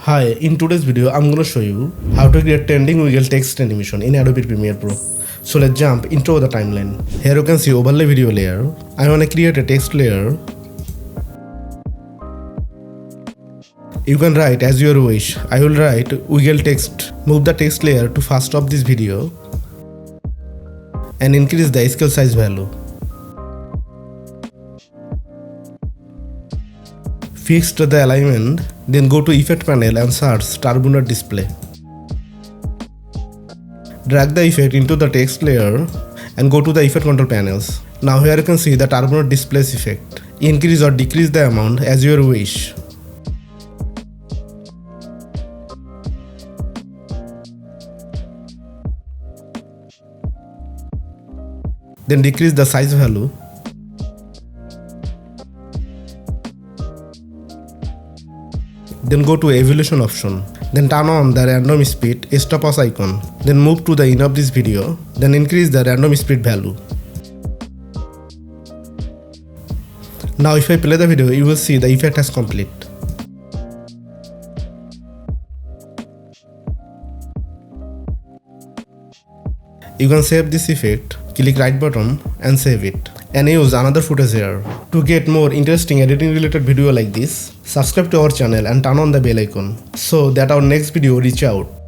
Hi, in today's video, I'm going to show you how to create trending wiggle text animation in Adobe Premiere Pro. So let's jump into the timeline. Here you can see overlay video layer. I want to create a text layer. You can write as your wish. I will write wiggle text. Move the text layer to first of this video and increase the scale size value. Fix the alignment, then go to Effect panel and search Turbulent Display. Drag the effect into the text layer and go to the Effect control panels. Now here you can see the Turbulent Displays effect. Increase or decrease the amount as your wish. Then decrease the size value. Then go to evolution option. Then turn on the random speed stopwatch icon. Then move to the end of this video. Then increase the random speed value. Now if I play the video, you will see the effect has complete. You can save this effect, click right button and save it. And use another footage here. To get more interesting editing related video like this, subscribe to our channel and turn on the bell icon so that our next video reach out.